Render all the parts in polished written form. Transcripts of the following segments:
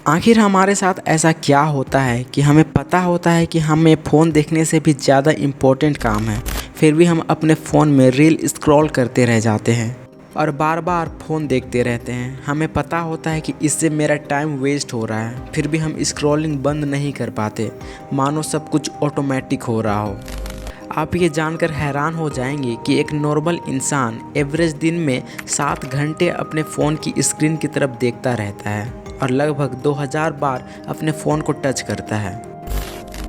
आखिर हमारे साथ ऐसा क्या होता है कि हमें पता होता है कि हमें फ़ोन देखने से भी ज़्यादा इम्पोर्टेंट काम है, फिर भी हम अपने फ़ोन में रील स्क्रॉल करते रह जाते हैं और बार बार फ़ोन देखते रहते हैं। हमें पता होता है कि इससे मेरा टाइम वेस्ट हो रहा है, फिर भी हम स्क्रॉलिंग बंद नहीं कर पाते, मानो सब कुछ ऑटोमेटिक हो रहा हो। आप ये जानकर हैरान हो जाएंगे कि एक नॉर्मल इंसान एवरेज दिन में 7 घंटे अपने फ़ोन की स्क्रीन की तरफ देखता रहता है और लगभग 2000 बार अपने फ़ोन को टच करता है।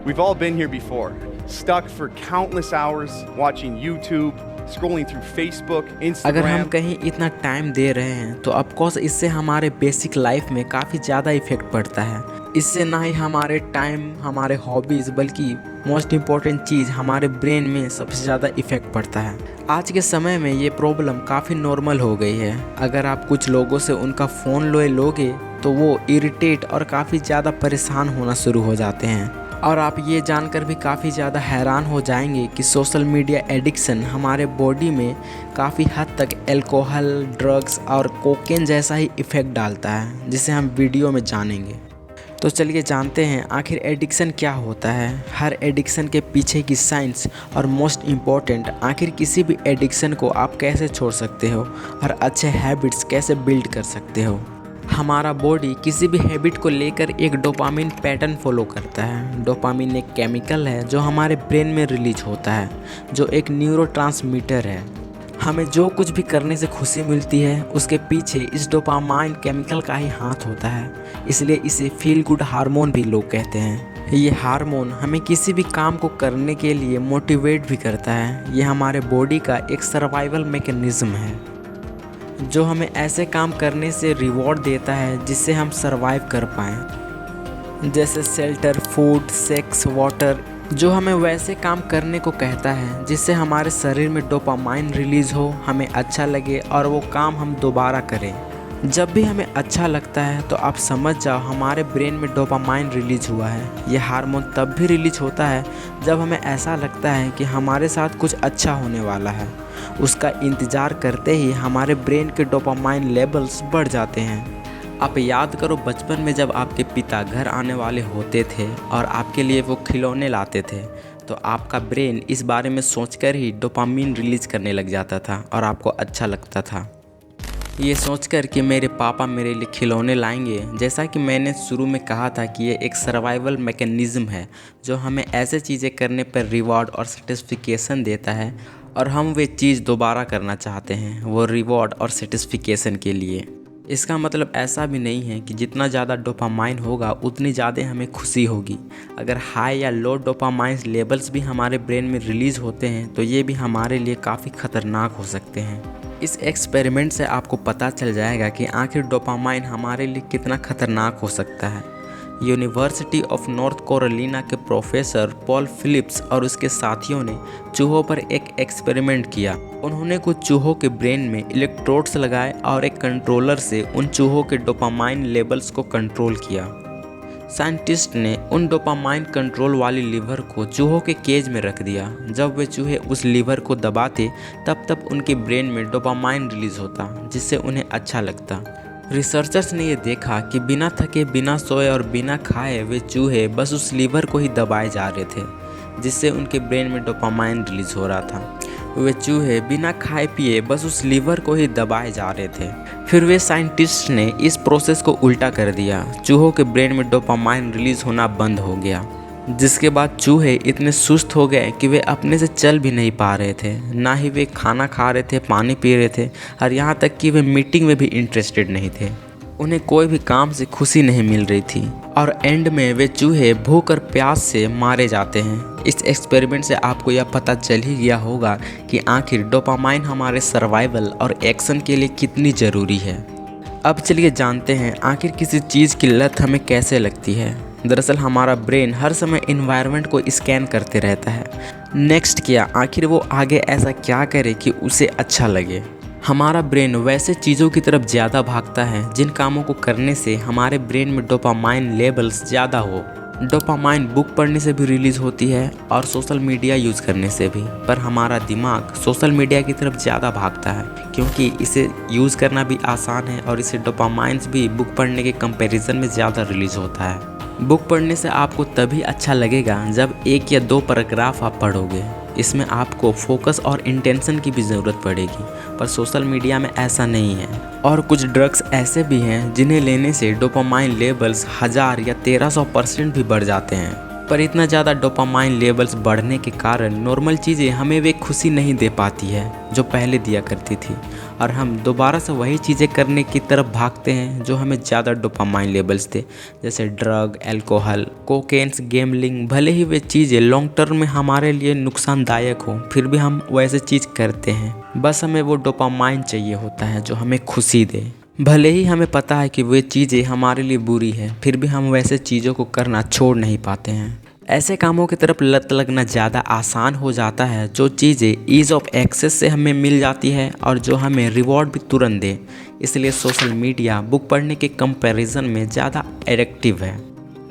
We've all been here before, stuck for countless hours watching YouTube, scrolling through Facebook, अगर हम Instagram. कहीं इतना टाइम दे रहे हैं तो ऑफकोर्स इससे हमारे बेसिक लाइफ में काफ़ी ज़्यादा इफ़ेक्ट पड़ता है। इससे ना ही हमारे टाइम, हमारे हॉबीज़, बल्कि मोस्ट इम्पॉर्टेंट चीज़ हमारे ब्रेन में सबसे ज़्यादा इफ़ेक्ट पड़ता है। आज के समय में ये प्रॉब्लम काफ़ी नॉर्मल हो गई है। अगर आप कुछ लोगों से उनका फ़ोन लोगे तो वो इरिटेट और काफ़ी ज़्यादा परेशान होना शुरू हो जाते हैं। और आप ये जानकर भी काफ़ी ज़्यादा हैरान हो जाएंगे कि सोशल मीडिया एडिक्शन हमारे बॉडी में काफ़ी हद तक अल्कोहल, ड्रग्स और कोकेन जैसा ही इफ़ेक्ट डालता है, जिसे हम वीडियो में जानेंगे। तो चलिए जानते हैं आखिर एडिक्शन क्या होता है, हर एडिक्शन के पीछे की साइंस और मोस्ट इम्पॉर्टेंट आखिर किसी भी एडिक्शन को आप कैसे छोड़ सकते हो और अच्छे हैबिट्स कैसे बिल्ड कर सकते हो। हमारा बॉडी किसी भी हैबिट को लेकर एक डोपामिन पैटर्न फॉलो करता है। डोपामिन एक केमिकल है जो हमारे ब्रेन में रिलीज होता है, जो एक न्यूरोट्रांसमीटर है। हमें जो कुछ भी करने से खुशी मिलती है उसके पीछे इस डोपामाइन केमिकल का ही हाथ होता है, इसलिए इसे फील गुड हार्मोन भी लोग कहते हैं। ये हार्मोन हमें किसी भी काम को करने के लिए मोटिवेट भी करता है। ये हमारे बॉडी का एक सर्वाइवल मैकेनिज्म है जो हमें ऐसे काम करने से रिवॉर्ड देता है जिससे हम सरवाइव कर पाएँ, जैसे शेल्टर, फूड, सेक्स, वाटर, जो हमें वैसे काम करने को कहता है जिससे हमारे शरीर में डोपामाइन रिलीज़ हो, हमें अच्छा लगे और वो काम हम दोबारा करें। जब भी हमें अच्छा लगता है तो आप समझ जाओ हमारे ब्रेन में डोपामाइन रिलीज हुआ है। ये हार्मोन तब भी रिलीज होता है जब हमें ऐसा लगता है कि हमारे साथ कुछ अच्छा होने वाला है। उसका इंतज़ार करते ही हमारे ब्रेन के डोपामाइन लेवल्स बढ़ जाते हैं। आप याद करो बचपन में जब आपके पिता घर आने वाले होते थे और आपके लिए वो खिलौने लाते थे, तो आपका ब्रेन इस बारे में सोचकर ही डोपामिन रिलीज करने लग जाता था और आपको अच्छा लगता था, ये सोचकर कि मेरे पापा मेरे लिए खिलौने लाएंगे। जैसा कि मैंने शुरू में कहा था कि ये एक सर्वाइवल मैकेनिज़्म है जो हमें ऐसे चीज़ें करने पर रिवॉर्ड और सेटिस्फिकेशन देता है और हम वे चीज़ दोबारा करना चाहते हैं, वो रिवॉर्ड और सेटिस्फिकेशन के लिए। इसका मतलब ऐसा भी नहीं है कि जितना ज़्यादा डोपामाइन होगा उतनी ज़्यादा हमें खुशी होगी। अगर हाई या लो डोपामाइन लेवल्स भी हमारे ब्रेन में रिलीज़ होते हैं तो ये भी हमारे लिए काफ़ी ख़तरनाक हो सकते हैं। इस एक्सपेरिमेंट से आपको पता चल जाएगा कि आखिर डोपामाइन हमारे लिए कितना खतरनाक हो सकता है। यूनिवर्सिटी ऑफ नॉर्थ कैरोलिना के प्रोफेसर पॉल फिलिप्स और उसके साथियों ने चूहों पर एक एक्सपेरिमेंट किया। उन्होंने कुछ चूहों के ब्रेन में इलेक्ट्रोड्स लगाए और एक कंट्रोलर से उन चूहों के डोपामाइन लेवल्स को कंट्रोल किया। साइंटिस्ट ने उन डोपामाइन कंट्रोल वाली लीवर को चूहों के केज में रख दिया। जब वे चूहे उस लीवर को दबाते तब उनके ब्रेन में डोपामाइन रिलीज होता, जिससे उन्हें अच्छा लगता। रिसर्चर्स ने यह देखा कि बिना थके, बिना सोए और बिना खाए वे चूहे बस उस लीवर को ही दबाए जा रहे थे, जिससे उनके ब्रेन में डोपामाइन रिलीज हो रहा था। वे चूहे बिना खाए पिए बस उस लीवर को ही दबाए जा रहे थे। फिर वे साइंटिस्ट ने इस प्रोसेस को उल्टा कर दिया। चूहों के ब्रेन में डोपामाइन रिलीज होना बंद हो गया, जिसके बाद चूहे इतने सुस्त हो गए कि वे अपने से चल भी नहीं पा रहे थे, ना ही वे खाना खा रहे थे, पानी पी रहे थे और यहाँ तक कि वे मीटिंग में भी इंटरेस्टेड नहीं थे। उन्हें कोई भी काम से खुशी नहीं मिल रही थी और एंड में वे चूहे भूख और प्यास से मारे जाते हैं। इस एक्सपेरिमेंट से आपको यह पता चल ही गया होगा कि आखिर डोपामाइन हमारे सर्वाइवल और एक्शन के लिए कितनी ज़रूरी है। अब चलिए जानते हैं आखिर किसी चीज़ की लत हमें कैसे लगती है। दरअसल हमारा ब्रेन हर समय एनवायरनमेंट को स्कैन करते रहता है। नेक्स्ट क्या, आखिर वो आगे ऐसा क्या करे कि उसे अच्छा लगे। हमारा ब्रेन वैसे चीज़ों की तरफ ज़्यादा भागता है जिन कामों को करने से हमारे ब्रेन में डोपामाइन लेवल्स ज़्यादा हो। डोपामाइन बुक पढ़ने से भी रिलीज़ होती है और सोशल मीडिया यूज़ करने से भी, पर हमारा दिमाग सोशल मीडिया की तरफ ज़्यादा भागता है क्योंकि इसे यूज़ करना भी आसान है और इसे डोपामाइंस भी बुक पढ़ने के कंपैरिजन में ज़्यादा रिलीज़ होता है। बुक पढ़ने से आपको तभी अच्छा लगेगा जब 1 या 2 पैराग्राफ आप पढ़ोगे। इसमें आपको फोकस और इंटेंशन की भी ज़रूरत पड़ेगी, पर सोशल मीडिया में ऐसा नहीं है। और कुछ ड्रग्स ऐसे भी हैं जिन्हें लेने से डोपामाइन लेवल्स 1000 या 1300% भी बढ़ जाते हैं। पर इतना ज़्यादा डोपामाइन लेवल्स बढ़ने के कारण नॉर्मल चीज़ें हमें वे खुशी नहीं दे पाती है जो पहले दिया करती थी, और हम दोबारा से वही चीज़ें करने की तरफ भागते हैं जो हमें ज़्यादा डोपामाइन लेवल्स थे, जैसे ड्रग, अल्कोहल, कोकेन्स, गेमलिंग। भले ही वे चीज़ें लॉन्ग टर्म में हमारे लिए नुकसानदायक हो, फिर भी हम वैसे चीज़ करते हैं। बस हमें वो डोपामाइन चाहिए होता है जो हमें खुशी दे। भले ही हमें पता है कि वे चीज़ें हमारे लिए बुरी है, फिर भी हम वैसे चीज़ों को करना छोड़ नहीं पाते हैं। ऐसे कामों की तरफ लत लगना ज़्यादा आसान हो जाता है जो चीज़ें ईज़ ऑफ एक्सेस से हमें मिल जाती है और जो हमें रिवॉर्ड भी तुरंत दे। इसलिए सोशल मीडिया बुक पढ़ने के कंपैरिजन में ज़्यादा एडिक्टिव है,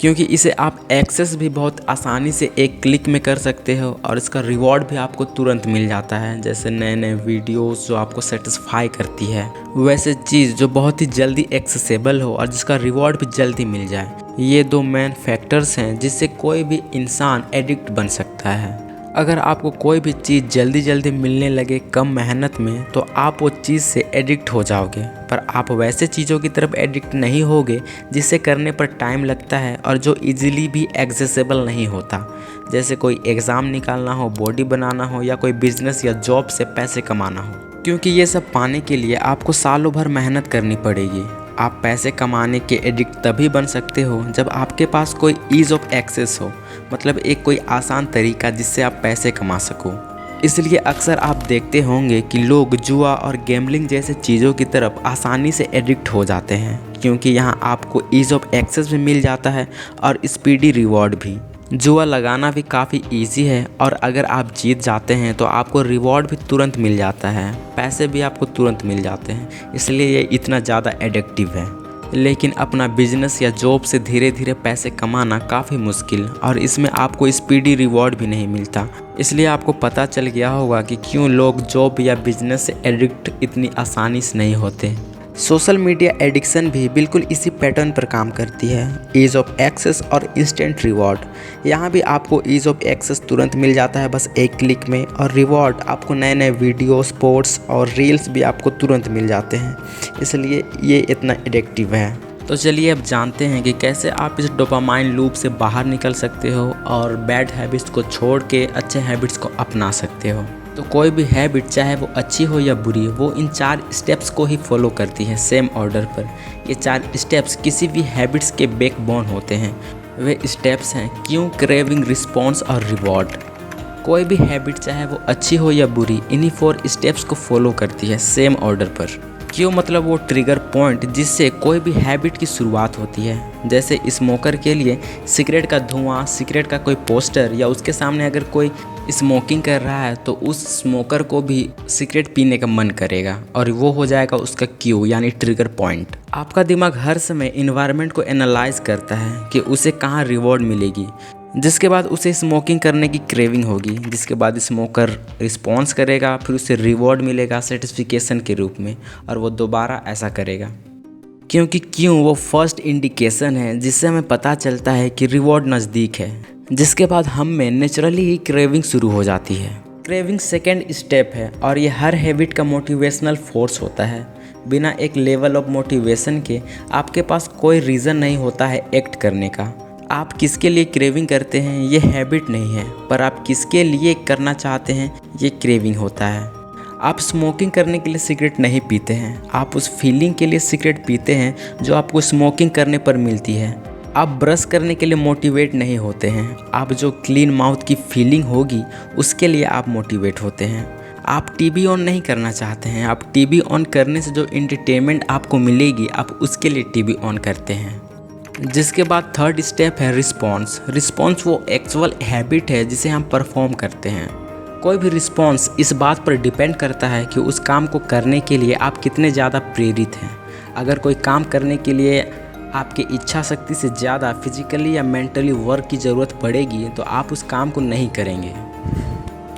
क्योंकि इसे आप एक्सेस भी बहुत आसानी से एक क्लिक में कर सकते हो और इसका रिवॉर्ड भी आपको तुरंत मिल जाता है, जैसे नए नए वीडियोस जो आपको सेटिस्फाई करती है, वैसे चीज़ जो बहुत ही जल्दी एक्सेसिबल हो और जिसका रिवॉर्ड भी जल्दी मिल जाए। ये 2 मेन फैक्टर्स हैं जिससे कोई भी इंसान एडिक्ट बन सकता है। अगर आपको कोई भी चीज़ जल्दी जल्दी मिलने लगे कम मेहनत में, तो आप वो चीज़ से एडिक्ट हो जाओगे। पर आप वैसे चीज़ों की तरफ एडिक्ट नहीं होगे जिसे करने पर टाइम लगता है और जो इजीली भी एक्सेसिबल नहीं होता, जैसे कोई एग्ज़ाम निकालना हो, बॉडी बनाना हो या कोई बिजनेस या जॉब से पैसे कमाना हो। क्योंकि ये सब पाने के लिए आपको सालों भर मेहनत करनी पड़ेगी। आप पैसे कमाने के एडिक्ट तभी बन सकते हो जब आपके पास कोई ईज़ ऑफ एक्सेस हो, मतलब एक कोई आसान तरीका जिससे आप पैसे कमा सको। इसलिए अक्सर आप देखते होंगे कि लोग जुआ और गैम्बलिंग जैसे चीज़ों की तरफ आसानी से एडिक्ट हो जाते हैं, क्योंकि यहाँ आपको ईज़ ऑफ एक्सेस भी मिल जाता है और स्पीडी रिवॉर्ड भी। जुआ लगाना भी काफ़ी इजी है और अगर आप जीत जाते हैं तो आपको रिवॉर्ड भी तुरंत मिल जाता है, पैसे भी आपको तुरंत मिल जाते हैं, इसलिए ये इतना ज़्यादा एडिक्टिव है। लेकिन अपना बिजनेस या जॉब से धीरे धीरे पैसे कमाना काफ़ी मुश्किल और इसमें आपको स्पीडी रिवॉर्ड भी नहीं मिलता। इसलिए आपको पता चल गया होगा कि क्यों लोग जॉब या बिजनेस से एडिक्ट इतनी आसानी से नहीं होते। सोशल मीडिया एडिक्शन भी बिल्कुल इसी पैटर्न पर काम करती है, ईज़ ऑफ एक्सेस और इंस्टेंट रिवॉर्ड। यहाँ भी आपको ईज़ ऑफ एक्सेस तुरंत मिल जाता है बस एक क्लिक में, और रिवॉर्ड आपको नए नए वीडियो, स्पोर्ट्स और रील्स भी आपको तुरंत मिल जाते हैं, इसलिए ये इतना एडिक्टिव है। तो चलिए अब जानते हैं कि कैसे आप इस डोपामाइन लूप से बाहर निकल सकते हो और बैड हैबिट्स को छोड़ के अच्छे हैबिट्स को अपना सकते हो। तो कोई भी हैबिट, चाहे वो अच्छी हो या बुरी, वो इन 4 स्टेप्स को ही फॉलो करती है सेम ऑर्डर पर। ये 4 स्टेप्स किसी भी हैबिट्स के बैकबोन होते हैं। वे स्टेप्स हैं क्यों, क्रेविंग, रिस्पॉन्स और रिवॉर्ड। कोई भी हैबिट, चाहे वो अच्छी हो या बुरी, इन्हीं 4 स्टेप्स को फॉलो करती है सेम ऑर्डर पर। क्यों मतलब वो ट्रिगर पॉइंट जिससे कोई भी हैबिट की शुरुआत होती है। जैसे स्मोकर के लिए सिगरेट का धुआं, सिगरेट का कोई पोस्टर या उसके सामने अगर कोई स्मोकिंग कर रहा है तो उस स्मोकर को भी सिगरेट पीने का मन करेगा और वो हो जाएगा उसका क्यू यानी ट्रिगर पॉइंट। आपका दिमाग हर समय इन्वायरमेंट को एनालाइज करता है कि उसे कहाँ रिवॉर्ड मिलेगी, जिसके बाद उसे स्मोकिंग करने की क्रेविंग होगी, जिसके बाद स्मोकर रिस्पॉन्स करेगा, फिर उसे रिवॉर्ड मिलेगा सेटिस्फिकेशन के रूप में और वो दोबारा ऐसा करेगा। क्योंकि क्यों वो फर्स्ट इंडिकेशन है जिससे हमें पता चलता है कि रिवॉर्ड नज़दीक है, जिसके बाद हम में नेचुरली ही क्रेविंग शुरू हो जाती है। क्रेविंग सेकेंड स्टेप है और ये हर हैबिट का मोटिवेशनल फोर्स होता है। बिना एक लेवल ऑफ मोटिवेशन के आपके पास कोई रीज़न नहीं होता है एक्ट करने का। आप किसके लिए क्रेविंग करते हैं ये हैबिट नहीं है, पर आप किसके लिए करना चाहते हैं ये क्रेविंग होता है। आप स्मोकिंग करने के लिए सिगरेट नहीं पीते हैं, आप उस फीलिंग के लिए सिगरेट पीते हैं जो आपको स्मोकिंग करने पर मिलती है। आप ब्रश करने के लिए मोटिवेट नहीं होते हैं, आप जो क्लीन माउथ की फीलिंग होगी उसके लिए आप मोटिवेट होते हैं। आप टीवी ऑन नहीं करना चाहते हैं, आप टीवी ऑन करने से जो एंटरटेनमेंट आपको मिलेगी आप उसके लिए टीवी ऑन करते हैं। जिसके बाद थर्ड स्टेप है रिस्पॉन्स। रिस्पॉन्स वो एक्चुअल हैबिट है जिसे हम परफॉर्म करते हैं। कोई भी रिस्पॉन्स इस बात पर डिपेंड करता है कि उस काम को करने के लिए आप कितने ज़्यादा प्रेरित हैं। अगर कोई काम करने के लिए आपकी इच्छा शक्ति से ज़्यादा फिजिकली या मेंटली वर्क की ज़रूरत पड़ेगी तो आप उस काम को नहीं करेंगे।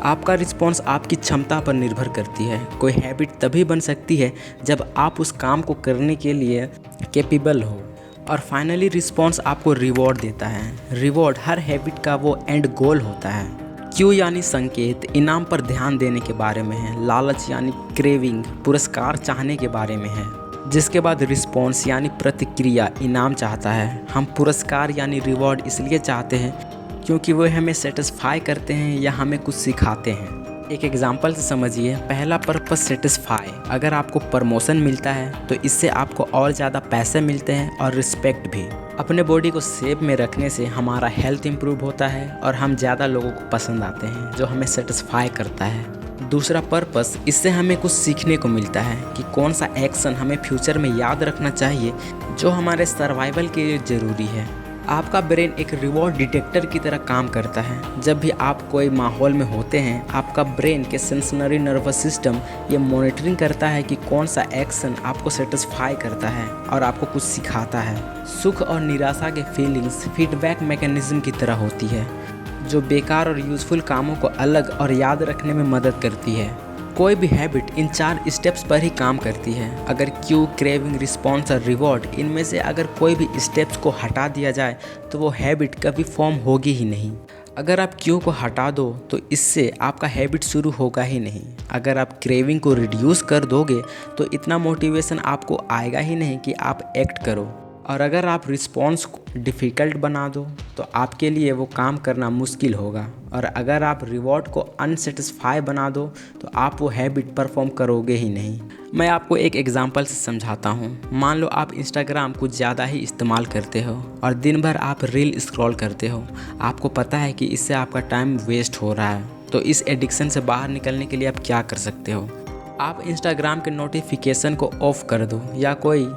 आपका रिस्पॉन्स आपकी क्षमता पर निर्भर करती है। कोई हैबिट तभी बन सकती है जब आप उस काम को करने के लिए कैपेबल हो। और फाइनली रिस्पॉन्स आपको रिवॉर्ड देता है। रिवॉर्ड हर हैबिट का वो एंड गोल होता है। क्यू यानी संकेत, इनाम पर ध्यान देने के बारे में है। लालच यानी क्रेविंग, पुरस्कार चाहने के बारे में है। जिसके बाद रिस्पॉन्स यानी प्रतिक्रिया, इनाम चाहता है। हम पुरस्कार यानी रिवॉर्ड इसलिए चाहते हैं क्योंकि वो हमें सेटिस्फाई करते हैं या हमें कुछ सिखाते हैं। एक एग्जांपल से समझिए। पहला पर्पस सेटिस्फाई। अगर आपको प्रमोशन मिलता है तो इससे आपको और ज़्यादा पैसे मिलते हैं और रिस्पेक्ट भी। अपने बॉडी को शेप में रखने से हमारा हेल्थ इंप्रूव होता है और हम ज़्यादा लोगों को पसंद आते हैं, जो हमें सेटिस्फाई करता है। दूसरा पर्पस, इससे हमें कुछ सीखने को मिलता है कि कौन सा एक्शन हमें फ्यूचर में याद रखना चाहिए जो हमारे सर्वाइवल के लिए ज़रूरी है। आपका ब्रेन एक रिवॉर्ड डिटेक्टर की तरह काम करता है। जब भी आप कोई माहौल में होते हैं, आपका ब्रेन के सेंसरी नर्वस सिस्टम ये मॉनिटरिंग करता है कि कौन सा एक्शन आपको सेटिस्फाई करता है और आपको कुछ सिखाता है। सुख और निराशा के फीलिंग्स फीडबैक मैकेनिज्म की तरह होती है, जो बेकार और यूज़फुल कामों को अलग और याद रखने में मदद करती है। कोई भी हैबिट इन 4 स्टेप्स पर ही काम करती है। अगर क्यू, क्रेविंग, रिस्पॉन्स और रिवॉर्ड, इनमें से अगर कोई भी स्टेप्स को हटा दिया जाए तो वो हैबिट कभी फॉर्म होगी ही नहीं। अगर आप क्यू को हटा दो तो इससे आपका हैबिट शुरू होगा ही नहीं। अगर आप क्रेविंग को रिड्यूस कर दोगे तो इतना मोटिवेशन आपको आएगा ही नहीं कि आप एक्ट करो। और अगर आप रिस्पॉन्स को डिफ़िकल्ट बना दो तो आपके लिए वो काम करना मुश्किल होगा। और अगर आप रिवॉर्ड को अनसेटिस्फाई बना दो तो आप वो हैबिट परफॉर्म करोगे ही नहीं। मैं आपको एक एग्जांपल से समझाता हूँ। मान लो आप इंस्टाग्राम कुछ ज़्यादा ही इस्तेमाल करते हो और दिन भर आप रील स्क्रॉल करते हो। आपको पता है कि इससे आपका टाइम वेस्ट हो रहा है। तो इस एडिक्शन से बाहर निकलने के लिए आप क्या कर सकते हो? आप इंस्टाग्राम के नोटिफिकेशन को ऑफ कर दो, या कोई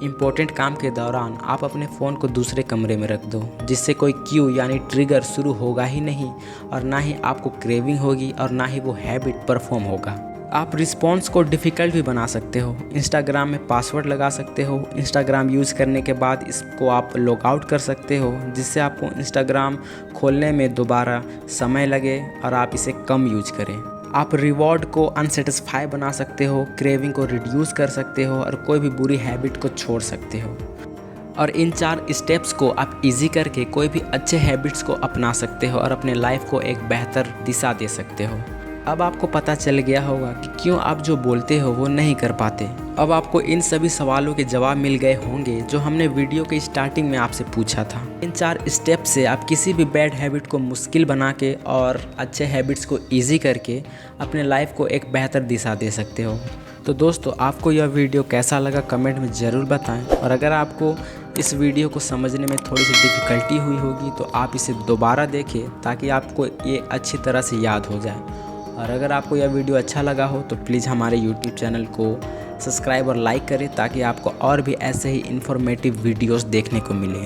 इम्पोर्टेंट काम के दौरान आप अपने फ़ोन को दूसरे कमरे में रख दो, जिससे कोई क्यू यानी ट्रिगर शुरू होगा ही नहीं और ना ही आपको क्रेविंग होगी और ना ही वो हैबिट परफॉर्म होगा। आप रिस्पॉन्स को डिफ़िकल्ट भी बना सकते हो। इंस्टाग्राम में पासवर्ड लगा सकते हो। इंस्टाग्राम यूज़ करने के बाद इसको आप लॉग आउट कर सकते हो, जिससे आपको इंस्टाग्राम खोलने में दोबारा समय लगे और आप इसे कम यूज करें। आप रिवॉर्ड को अनसेटिस्फाई बना सकते हो, क्रेविंग को रिड्यूस कर सकते हो और कोई भी बुरी हैबिट को छोड़ सकते हो। और इन 4 स्टेप्स को आप इजी करके कोई भी अच्छे हैबिट्स को अपना सकते हो और अपने लाइफ को एक बेहतर दिशा दे सकते हो। अब आपको पता चल गया होगा कि क्यों आप जो बोलते हो वो नहीं कर पाते। अब आपको इन सभी सवालों के जवाब मिल गए होंगे जो हमने वीडियो के स्टार्टिंग में आपसे पूछा था। इन 4 स्टेप से आप किसी भी बैड हैबिट को मुश्किल बना के और अच्छे हैबिट्स को इजी करके अपने लाइफ को एक बेहतर दिशा दे सकते हो। तो दोस्तों, आपको यह वीडियो कैसा लगा कमेंट में ज़रूर बताएं। और अगर आपको इस वीडियो को समझने में थोड़ी सी डिफ़िकल्टी हुई होगी तो आप इसे दोबारा देखें ताकि आपको ये अच्छी तरह से याद हो जाए। और अगर आपको यह वीडियो अच्छा लगा हो तो प्लीज़ हमारे YouTube चैनल को सब्सक्राइब और लाइक करें ताकि आपको और भी ऐसे ही इन्फॉर्मेटिव वीडियोस देखने को मिलें।